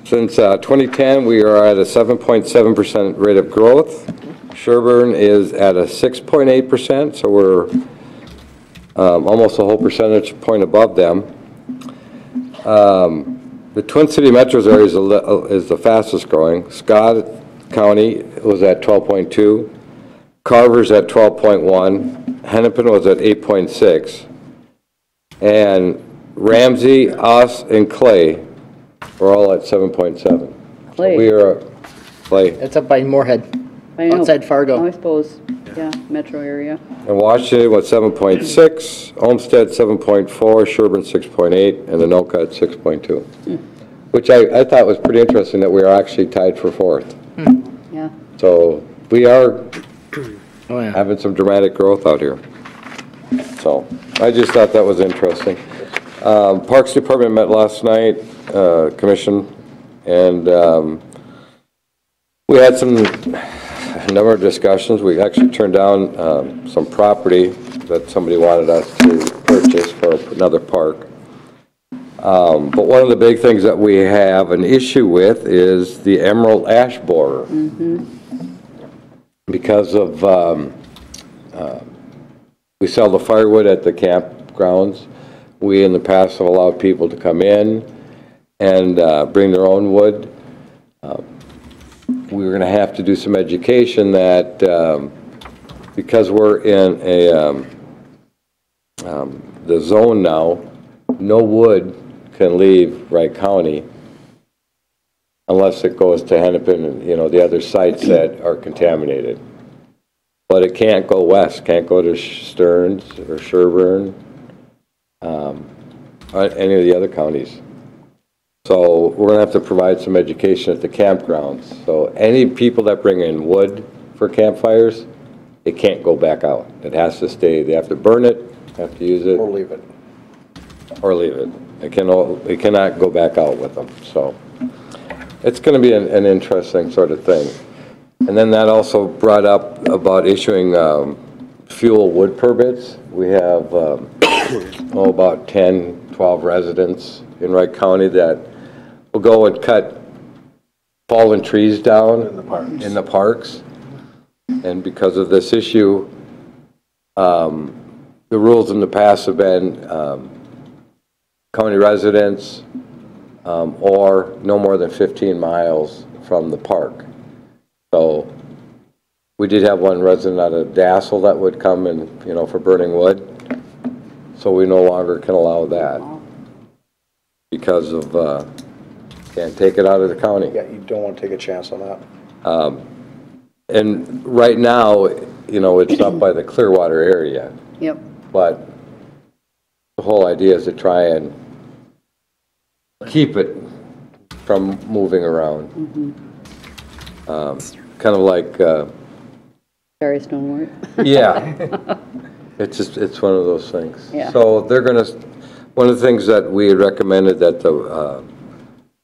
Since 2010, we are at a 7.7% rate of growth. Sherburne is at a 6.8%, so we're almost a whole percentage point above them. The Twin City Metros area is the fastest growing. Scott County was at 12.2. Carver's at 12.1. Hennepin was at 8.6. And Ramsey, us, and Clay were all at 7.7.
Clay.
So we are Clay.
That's up by Moorhead,
I know.
outside Fargo.
I suppose, yeah, metro area.
And Washington was 7.6, Olmsted 7.4, Sherburne 6.8, and Anoka at 6.2. Which I thought was pretty interesting that we are actually tied for 4th.
Yeah.
So we are
Oh, yeah.
having some dramatic growth out here. So I just thought that was interesting. Parks Department met last night, Commission, and we had a number of discussions. We actually turned down some property that somebody wanted us to purchase for another park. But one of the big things that we have an issue with is the emerald ash borer. Because of, we sell the firewood at the campgrounds. We in the past have allowed people to come in and bring their own wood. We're going to have to do some education that because we're in the zone now, no wood can leave Wright County unless it goes to Hennepin and, the other sites that are contaminated. But it can't go west, can't go to Stearns or Sherburne, any of the other counties. So we're going to have to provide some education at the campgrounds. So any people that bring in wood for campfires, it can't go back out. It has to stay. They have to burn it, have to use it.
Or leave it.
Or leave it. It cannot go back out with them. So it's going to be an interesting sort of thing. And then that also brought up about issuing fuel wood permits. We have about 10, 12 residents in Wright County that will go and cut fallen trees down in the parks. And because of this issue, the rules in the past have been county residents or no more than 15 miles from the park. So we did have one resident out of Dassel that would come and, for burning wood. So we no longer can allow that because of, can't take it out of the county.
Yeah, you don't want to take a chance on that.
And right now, it's up by the Clearwater area.
Yep.
But the whole idea is to try and keep it from moving around. Kind of like,
Sorry, Stonewart.
yeah, it's one of those things.
Yeah.
So they're going to, one of the things that we had recommended that the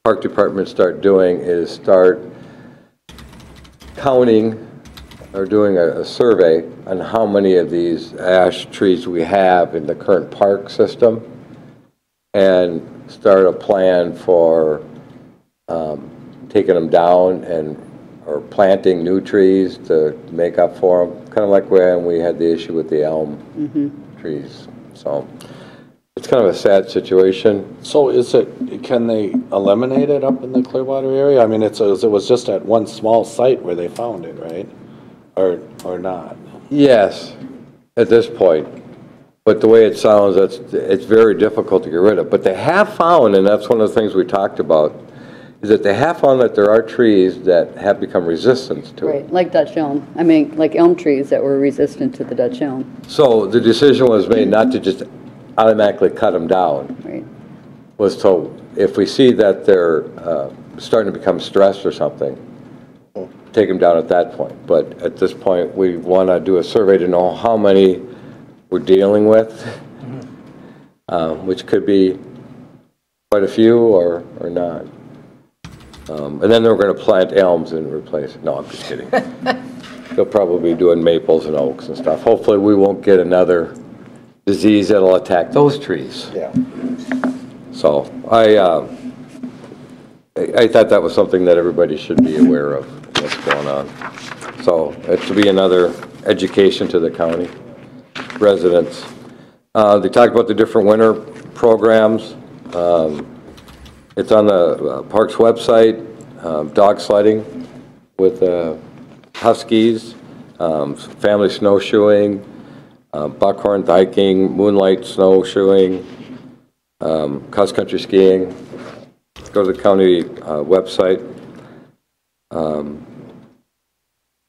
park department start doing is start counting or doing a survey on how many of these ash trees we have in the current park system and start a plan for taking them down or planting new trees to make up for them, kind of like when we had the issue with the elm trees. So it's kind of a sad situation.
So can they eliminate it up in the Clearwater area? I mean, it was just at one small site where they found it, right? Or not?
Yes, at this point. But the way it sounds, it's very difficult to get rid of. But they have found, and that's one of the things we talked about, is that they have found that there are trees that have become resistant to it.
Right, like Dutch elm. I mean, like elm trees that were resistant to the Dutch elm.
So the decision was made not to just automatically cut them down.
Right.
Was to, if we see that they're starting to become stressed or something, take them down at that point. But at this point, we want to do a survey to know how many we're dealing with, which could be quite a few or not. And then they're going to plant elms and replace it. No, I'm just kidding. They'll probably be doing maples and oaks and stuff. Hopefully, we won't get another disease that'll attack those trees.
Yeah.
So I thought that was something that everybody should be aware of, what's going on. So it should be another education to the county residents. They talked about the different winter programs. It's on the park's website, dog sledding with huskies, family snowshoeing, buckhorn hiking, moonlight snowshoeing, cross-country skiing. Go to the county website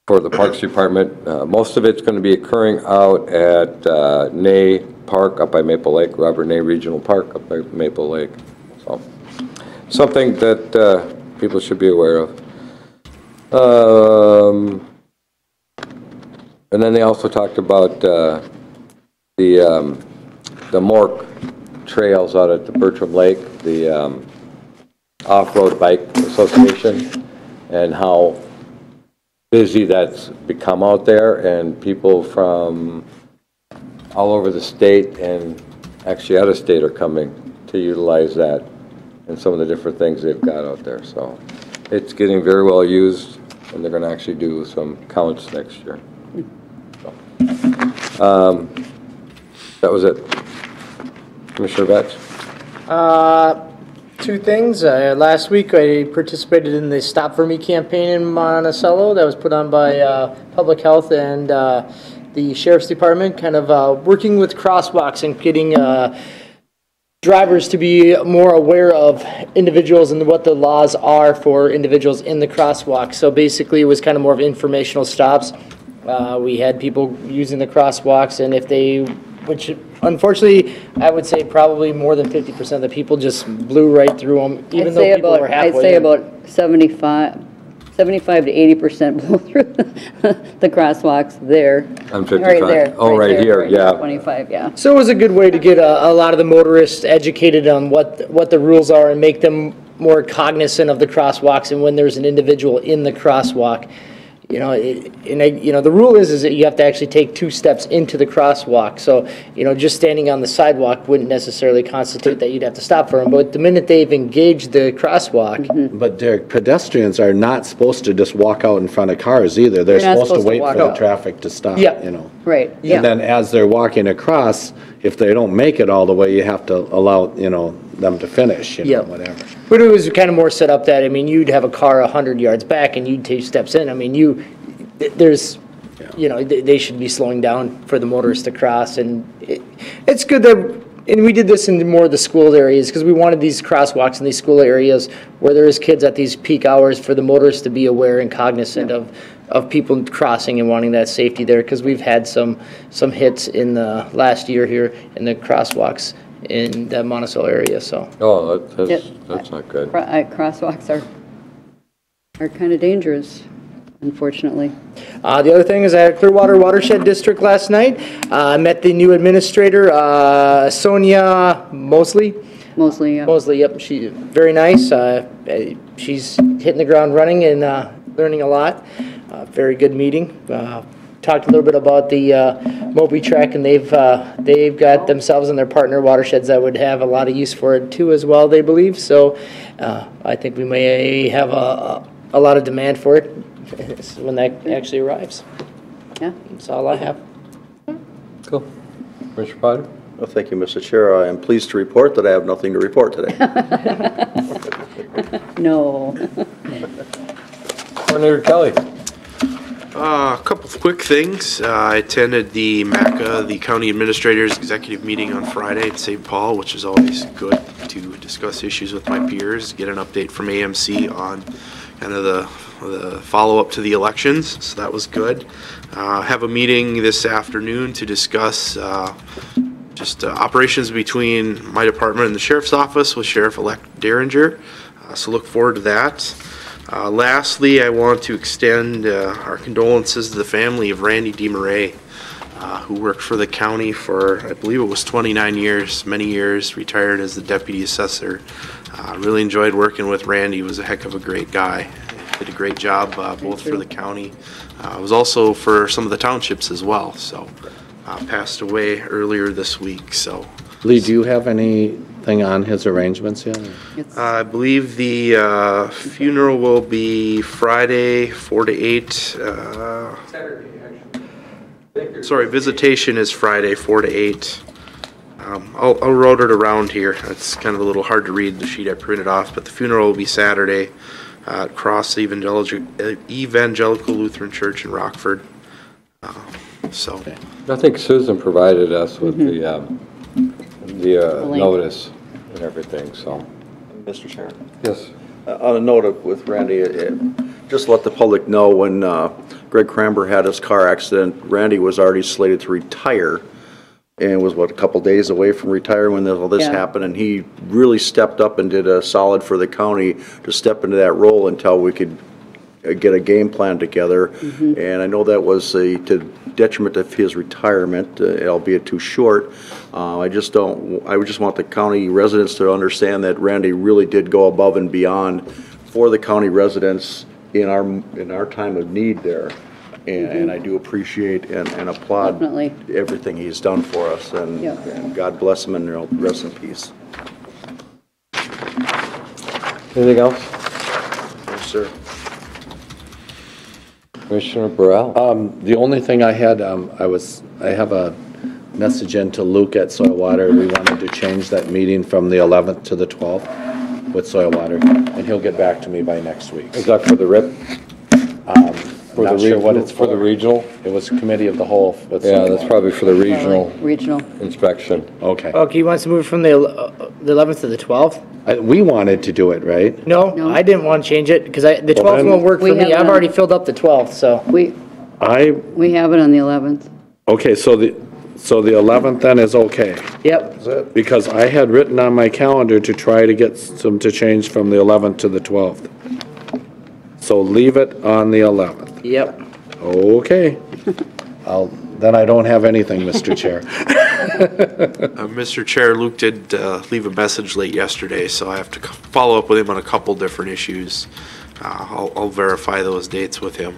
for the Parks Department. Most of it's going to be occurring out at Ney Park up by Maple Lake, Robert Ney Regional Park up by Maple Lake. So something that people should be aware of. And then they also talked about the Mork trails out at the Bertram Lake, the Off-Road Bike Association, and how busy that's become out there, and people from all over the state and actually out of state are coming to utilize that and some of the different things they've got out there. So it's getting very well used, and they're going to actually do some counts next year. So, that was it. Commissioner Vetch?
Two things. Last week I participated in the Stop For Me campaign in Monticello that was put on by Public Health and the Sheriff's Department, kind of working with crosswalks and getting drivers to be more aware of individuals and what the laws are for individuals in the crosswalk. So basically it was kind of more of informational stops. We had people using the crosswalks, and if they, which unfortunately I would say probably more than 50% of the people just blew right through them, even though people were halfway in.
I'd say about 75 to 80% blew through the crosswalks there.
On 55?
Right there.
Oh, right here, yeah.
25, yeah.
So it was a good way to get a lot of the motorists educated on what the rules are and make them more cognizant of the crosswalks and when there's an individual in the crosswalk. You know, the rule is that you have to actually take 2 steps into the crosswalk. So, just standing on the sidewalk wouldn't necessarily constitute that you'd have to stop for them. But the minute they've engaged the crosswalk.
But Derek, pedestrians are not supposed to just walk out in front of cars either. They're supposed to wait for the traffic to stop,
Right, yeah.
And then as they're walking across, if they don't make it all the way, you have to allow, them to finish, whatever.
But it was kind of more set up that, you'd have a car 100 yards back and you'd take steps in. They should be slowing down for the motorists to cross. And it's good that, and we did this in more of the school areas because we wanted these crosswalks in these school areas where there is kids at these peak hours for the motorists to be aware and cognizant of people crossing and wanting that safety there, because we've had some hits in the last year here in the crosswalks in the Monticello area. So.
Oh, that's not good.
Crosswalks are kind of dangerous, unfortunately.
The other thing is I had Clearwater Watershed District last night. I met the new administrator, Sonia Mosley.
Mostly, yeah.
Mosley, yep. She's very nice. She's hitting the ground running and learning a lot. Very good meeting. Talked a little bit about the Moby Trek, and they've got themselves and their partner watersheds that would have a lot of use for it too as well, they believe. So I think we may have a lot of demand for it when that actually arrives.
Yeah.
That's all I have.
Cool. Commissioner Potter?
Well, thank you, Mr. Chair. I am pleased to report that I have nothing to report today.
No.
Coordinator Kelly.
A couple of quick things. I attended the MACA, the County Administrator's Executive Meeting on Friday in St. Paul, which is always good to discuss issues with my peers, get an update from AMC on kind of the follow-up to the elections, so that was good. Have a meeting this afternoon to discuss just operations between my department and the Sheriff's Office with Sheriff-elect Derringer, so look forward to that. Lastly, I want to extend our condolences to the family of Randy DeMarais, who worked for the county for, I believe it was 29 years, many years, retired as the deputy assessor. Really enjoyed working with Randy. He was a heck of a great guy. Did a great job both for the county. Was also for some of the townships as well. So passed away earlier this week. So
Lee, do you have anything on his arrangements yet?
I believe the funeral will be Friday, 4 to 8.
Saturday, actually.
Sorry, visitation is Friday, 4 to 8. I'll route it around here. It's kind of a little hard to read the sheet I printed off, but the funeral will be Saturday at Cross Evangelical Lutheran Church in Rockford.
I think Susan provided us with the
link.
notice and everything, so.
Mr. Chair.
Yes.
On a note with Randy, just let the public know when Greg Cramber had his car accident, Randy was already slated to retire and was, a couple days away from retiring when all this happened, and he really stepped up and did a solid for the county to step into that role until we could get a game plan together. And I know that was to detriment of his retirement, albeit too short. I just want the county residents to understand that Randy really did go above and beyond for the county residents in our time of need there. And I do appreciate and applaud
Definitely.
everything he's done for us, and God bless him and rest in peace.
Anything else?
Yes, sir.
Commissioner Burrell?
The only thing I had, I have a message in to Luke at Soil Water. We wanted to change that meeting from the 11th to the 12th with Soil Water, and he'll get back to me by next week.
Is that for the RIP?
I'm not sure what it's
for the regional?
It was committee of the whole.
Yeah, that's probably for the regional
Regional.
inspection.
Okay.
Okay, he wants to move from the 11th to the 12th?
We wanted to do it, right?
No, I didn't want to change it, because the 12th
then-
won't work for
We have
me. I've
a-
already filled up the 12th, so.
We have it on the 11th.
Okay, so the 11th then is okay.
Yep.
Because I had written on my calendar to try to get some to change from the 11th to the 12th. So leave it on the 11th.
Yep.
Okay. Then I don't have anything, Mr. Chair.
Mr. Chair, Luke did leave a message late yesterday, so I have to follow up with him on a couple different issues. I'll verify those dates with him.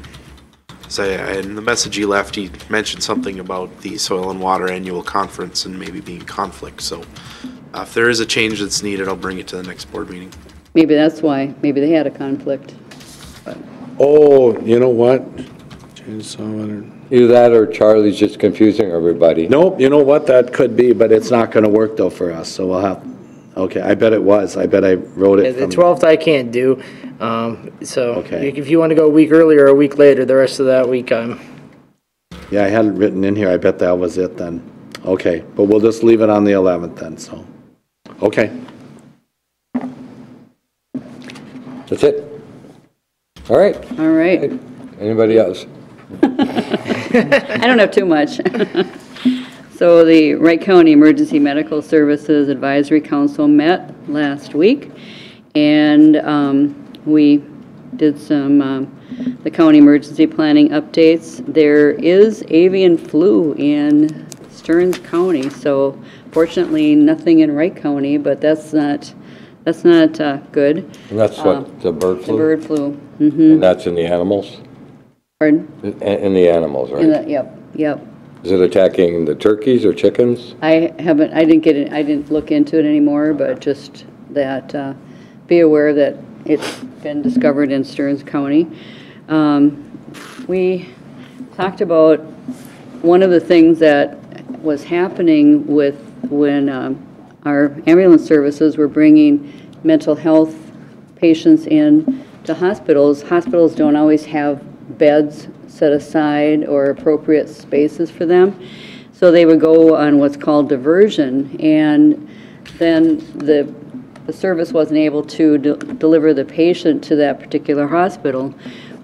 In the message he left, he mentioned something about the Soil and Water Annual Conference and maybe being conflict. So if there is a change that's needed, I'll bring it to the next board meeting.
Maybe that's why. Maybe they had a conflict.
Oh, you know what?
Either that or Charlie's just confusing everybody.
Nope, you know what? That could be, but it's not gonna work though for us, so we'll have, okay, I bet it was. I bet I wrote it
The
from.
12th I can't do, so
Okay.
if you want to go a week earlier or a week later, the rest of that week
Yeah, I had it written in here. I bet that was it then. Okay, but we'll just leave it on the 11th then, so. Okay.
That's it? All right.
All right.
Anybody else?
I don't have too much. So the Wright County Emergency Medical Services Advisory Council met last week, and we did some the county emergency planning updates. There is avian flu in Stearns County, so fortunately nothing in Wright County, but that's not good.
And that's what, the bird
The
flu?
bird flu.
And that's in the animals?
Pardon?
In the animals, right?
Yep.
Is it attacking the turkeys or chickens?
I didn't look into it anymore, but just that, be aware that it's been discovered in Stearns County. We talked about one of the things that was happening with when our ambulance services were bringing mental health patients in to hospitals. Hospitals don't always have beds set aside or appropriate spaces for them. So they would go on what's called diversion, and then the service wasn't able to deliver the patient to that particular hospital.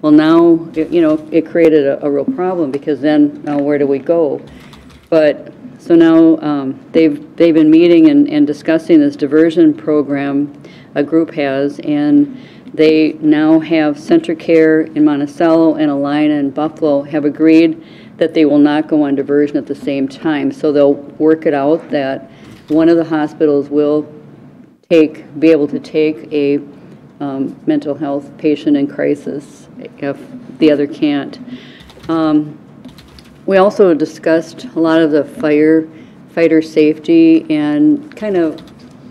Well, now, it created a real problem, because then, now where do we go? But, so now they've been meeting and discussing this diversion program a group has, and they now have Center Care in Monticello and Alina in Buffalo have agreed that they will not go on diversion at the same time. So they'll work it out that one of the hospitals will be able to take a mental health patient in crisis if the other can't. We also discussed a lot of the firefighter safety and kind of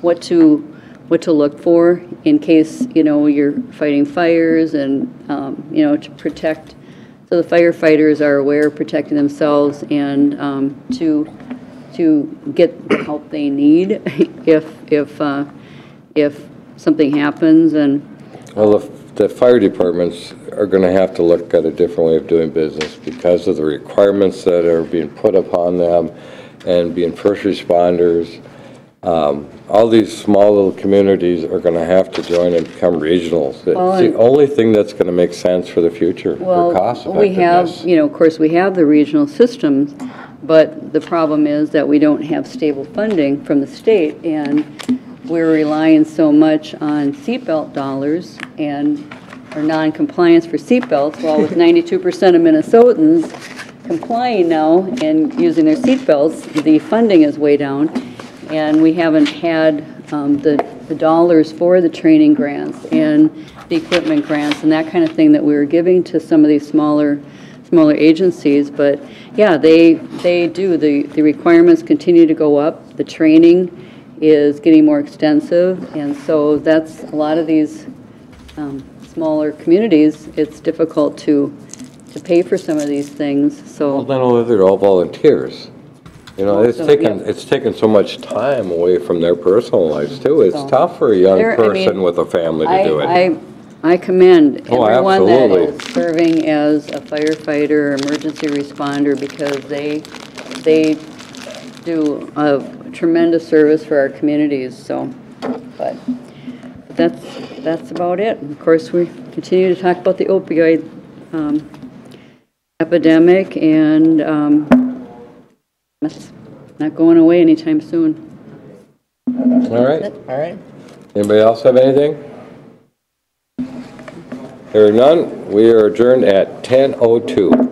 what to look for in case, you're fighting fires, and, to protect. So the firefighters are aware of protecting themselves, and to get the help they need if something happens. And
Well, the fire departments are going to have to look at a different way of doing business because of the requirements that are being put upon them, and being first responders. All these small little communities are going to have to join and become regionals. It's the only thing that's going to make sense for the future, for cost effectiveness.
We have, of course, we have the regional systems, but the problem is that we don't have stable funding from the state, and we're relying so much on seatbelt dollars and our non-compliance for seatbelts. Well, with 92% of Minnesotans complying now and using their seatbelts, the funding is way down, and we haven't had the dollars for the training grants and the equipment grants and that kind of thing that we were giving to some of these smaller agencies. But yeah, they do. The requirements continue to go up. The training is getting more extensive, and so that's a lot of these smaller communities. It's difficult to pay for some of these things. So
Well, not only they're all volunteers.
Also,
It's taken so much time away from their personal lives too. It's tough for a young person with a family to do it.
I commend everyone that
absolutely.
is serving as a firefighter or emergency responder, because they do a tremendous service for our communities. So, but that's about it. Of course, we continue to talk about the opioid epidemic, and that's not going away anytime soon.
All right.
All right.
Anybody else have anything? Hearing none, we are adjourned at 10:02.